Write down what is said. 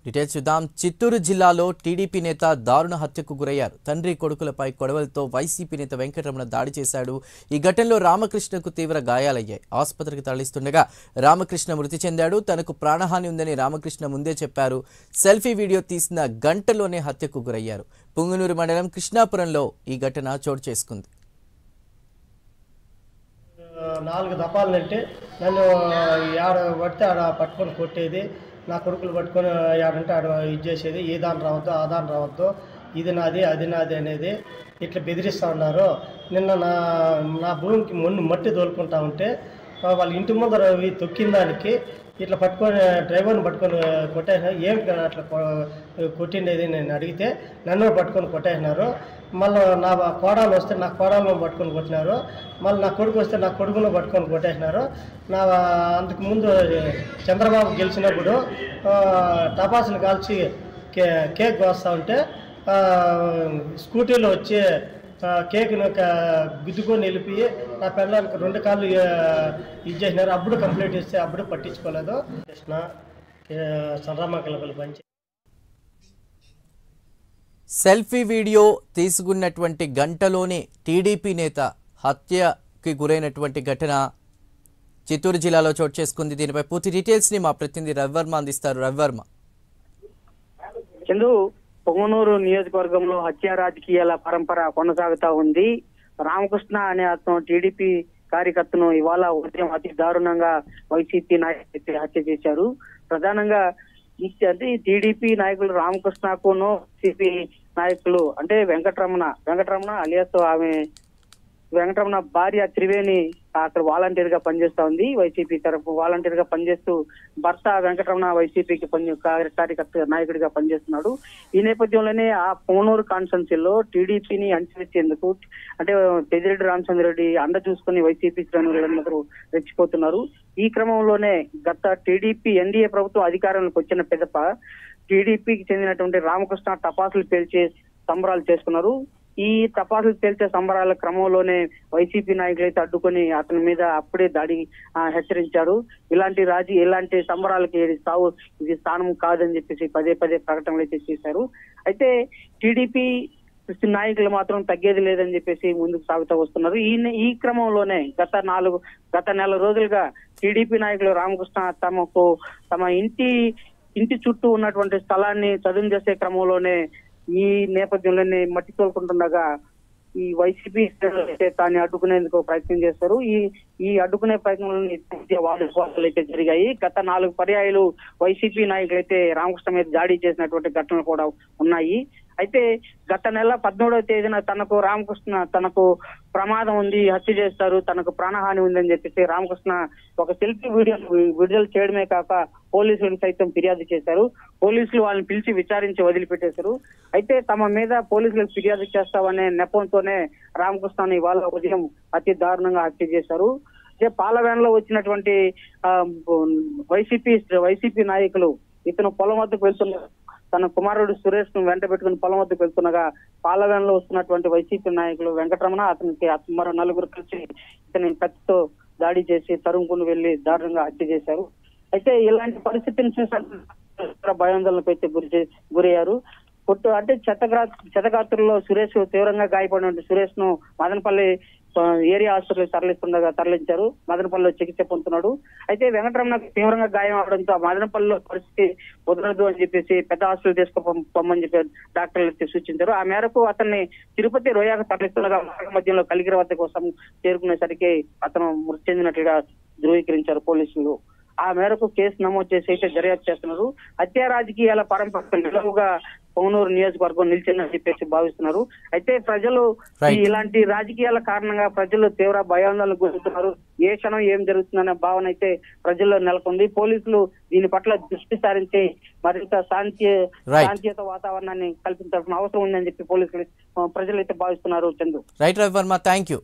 Details చూద్దాం. చిత్తూరు జిల్లాలో TDP నేత దారుణ హత్యకు గురయ్యారు. తండ్రి కొడుకులపై కొడవలతో వైసీపీ నేత వెంకటరమణ దాడి చేశాడు. ఈ ఘటనలో రామకృష్ణకు తీవ్ర గాయాలయ్యాయి. ఆసుపత్రికి తరలిస్తుండగా రామకృష్ణ మృతి చెందాడు. తనకు ప్రాణహాని ఉందని రామకృష్ణ ముందే చెప్పారు. సెల్ఫీ వీడియో తీసిన గంటలోనే హత్యకు గురయ్యారు. పుంగనూరు మండలం కృష్ణాపురంలో ఈ ఘటన చోటు చేసుకుంది. 4 దఫాలంటే నన్ను ఆడ పడితే ఆడ పట్టుకొని కొట్టేది. నా కొడుకులు పట్టుకొని ఆడంటే ఆడ ఇది చేసేది. ఈ దాని రావద్దు, ఆ దాని రావద్దు, ఇది నాది అది నాది అనేది ఇట్లా బెదిరిస్తూ ఉన్నారు. నిన్న నా భూమికి మట్టి తోలుకుంటా ఉంటే వాళ్ళ ఇంటి ముందర తొక్కిన దానికి ఇట్లా పట్టుకొని డ్రైవర్ని పట్టుకొని కొట్టేసినారు. ఏం అట్లా కొట్టిండేది నేను అడిగితే నన్ను పట్టుకొని కొట్టేసినారు. మళ్ళీ నా కోడలు వస్తే నా కోడలను పట్టుకొని కొట్టినారు. మళ్ళీ నా కొడుకు వస్తే నా కొడుకును పట్టుకొని కొట్టేసినారు. అంతకు ముందు చంద్రబాబు గెలిచినప్పుడు టపాసులు కాల్చి కేక్ కోస్తూ ఉంటే స్కూటీలో వచ్చి కేక్ను గుద్దుకొని వెళ్ళిపోయి నా పిల్లలకి 2 కాళ్ళు ఇది చేసినారు. అప్పుడు కంప్లీట్ చేస్తే అప్పుడు పట్టించుకోలేదు. కృష్ణ సంరామకలపల్లి పంచి సెల్ఫీ వీడియో తీసుకున్నటువంటి గంటలోనే టీడీపీ నేత హత్యకి గురైనటువంటి ఘటన చిత్తూరు జిల్లాలో చోటు చేసుకుంది. దీనిపై పూర్తి డీటెయిల్స్ ని మా ప్రతినిధి రవివర్మ అందిస్తారు. రవివర్మ. చందు, పొంగనూరు నియోజకవర్గంలో హత్య రాజకీయాల పరంపర కొనసాగుతా ఉంది. రామకృష్ణ అనే అతను టీడీపీ కార్యకర్తను ఇవాళ ఉదయం అతి దారుణంగా వైసీపీ నాయకులు హత్య చేశారు. ప్రధానంగా టీడీపీ నాయకులు రామకృష్ణకును సిపి నాయకులు అంటే వెంకటరమణ అలియాస్ వెంకటరమణ భార్య త్రివేణి అక్కడ వాలంటీర్ గా పనిచేస్తా ఉంది. వైసీపీ తరఫు వాలంటీర్ గా పనిచేస్తూ భర్త వెంకటరమణ వైసీపీకి కార్యకర్త నాయకుడిగా పనిచేస్తున్నాడు. ఈ నేపథ్యంలోనే ఆ పొంగనూరు కాన్స్టిట్యున్సీలో టీడీపీని అంచవెచ్చేందుకు అంటే పెద్దిరెడ్డి రామచంద్రరెడ్డి అండ చూసుకుని వైసీపీ శ్రేణులందరూ రెచ్చిపోతున్నారు. ఈ క్రమంలోనే గత టీడీపీ ఎన్డీఏ ప్రభుత్వం అధికారంలోకి వచ్చిన పెదప టీడీపీకి చెందినటువంటి రామకృష్ణ టపాసులు పేల్చే సంబరాలు చేసుకున్నారు. ఈ టపాసులు పేల్చే సంబరాల క్రమంలోనే వైసీపీ నాయకులు అయితే అడ్డుకొని అతని మీద అప్పుడే దాడి హెచ్చరించారు. ఇలాంటి సంబరాలకి ఇది స్థానం కాదని చెప్పేసి పదే ప్రకటనలు అయితే చేశారు. అయితే టీడీపీ నాయకులు మాత్రం తగ్గేది లేదని చెప్పేసి ముందుకు సాగుతూ వస్తున్నారు. ఈ క్రమంలోనే గత నెల రోజులుగా టీడీపీ నాయకులు రామకృష్ణ తమ ఇంటి చుట్టూ ఉన్నటువంటి స్థలాన్ని చదును చేసే క్రమంలోనే ఈ నేపథ్యంలోనే మట్టి తోలుకుంటుండగా ఈ వైసీపీ తాన్ని అడ్డుకునేందుకు ప్రయత్నం చేస్తారు. ఈ అడ్డుకునే ప్రయత్నంలో వాళ్ళు అయితే జరిగాయి. గత 4 పర్యాయాలు వైసీపీ నాయకులు అయితే రామకృష్ణ మీద దాడి చేసినటువంటి ఘటనలు కూడా ఉన్నాయి. అయితే గత నెల 17వ తేదీన తనకు ప్రమాదం ఉంది, హత్య చేస్తారు, తనకు ప్రాణహాని ఉందని చెప్పేసి రామకృష్ణ ఒక సెల్ఫీ వీడియో విడుదల చేయడమే కాక పోలీసులకు సైతం ఫిర్యాదు చేశారు. పోలీసులు వాళ్ళని పిలిచి విచారించి వదిలిపెట్టేశారు. అయితే తమ మీద పోలీసులకు ఫిర్యాదు చేస్తామనే నెపంతోనే రామకృష్ణని ఇవాళ ఉదయం అతి దారుణంగా హత్య చేశారు. పాలవేన్లో వచ్చినటువంటి వైసీపీ నాయకులు ఇతను పొలం వద్దకు వెళ్తున్నారు. తన కుమారుడు సురేష్ ను వెంట పెట్టుకుని పొలం వద్దకు వెళ్తుండగా పాలవేన్లో వస్తున్నటువంటి వైసీపీ నాయకులు వెంకటరమణ అతనికి మరో 4 కలిసి ఇతని కత్తితో దాడి చేసి తరుముకుని వెళ్లి దారుణంగా హత్య చేశారు. అయితే ఇలాంటి పరిస్థితిని చూసి భయాందోళనకు అయితే గురయ్యారు. చెత్తగాత్రుల్లో సురేష్ తీవ్రంగా గాయపడిన సురేష్ ను మదనపల్లి ఏరియా ఆసుపత్రికి తరలించారు. మదనపల్లిలో చికిత్స పొందుతున్నాడు. అయితే వెంకటరమణకు తీవ్రంగా గాయం అవడంతో మదనపల్లిలో పరిస్థితి కుదరదు అని చెప్పేసి పెద్ద హాస్పిటల్ తీసుకోమని చెప్పి డాక్టర్లు సూచించారు. ఆ మేరకు అతన్ని తిరుపతి రోయాకు తరలిస్తుండగా మధ్యలో కలిగిరి వద్ద కోసం చేరుకునేసరికి అతను మృతి చెందినట్లుగా ధృవీకరించారు పోలీసులు. ఆ మేరకు కేసు నమోదు చేసి అయితే దర్యాప్తు చేస్తున్నారు. హత్య రాజకీయాల పరంపర నిలువుగా పొంగనూరు నియోజకవర్గం నిలిచిందని చెప్పేసి భావిస్తున్నారు. అయితే ప్రజలు ఇలాంటి రాజకీయాల కారణంగా ప్రజలు తీవ్ర భయాందోళనకు గురవుతున్నారు. ఏ క్షణం ఏం జరుగుతుందనే భావన అయితే ప్రజల్లో నెలకొంది. పోలీసులు దీని పట్ల దృష్టి సారించి మరింత శాంతియుత వాతావరణాన్ని కల్పించాల్సిన అవసరం ఉందని చెప్పి ప్రజలు అయితే భావిస్తున్నారు. Chandu. Right Ravi Varma, thank you.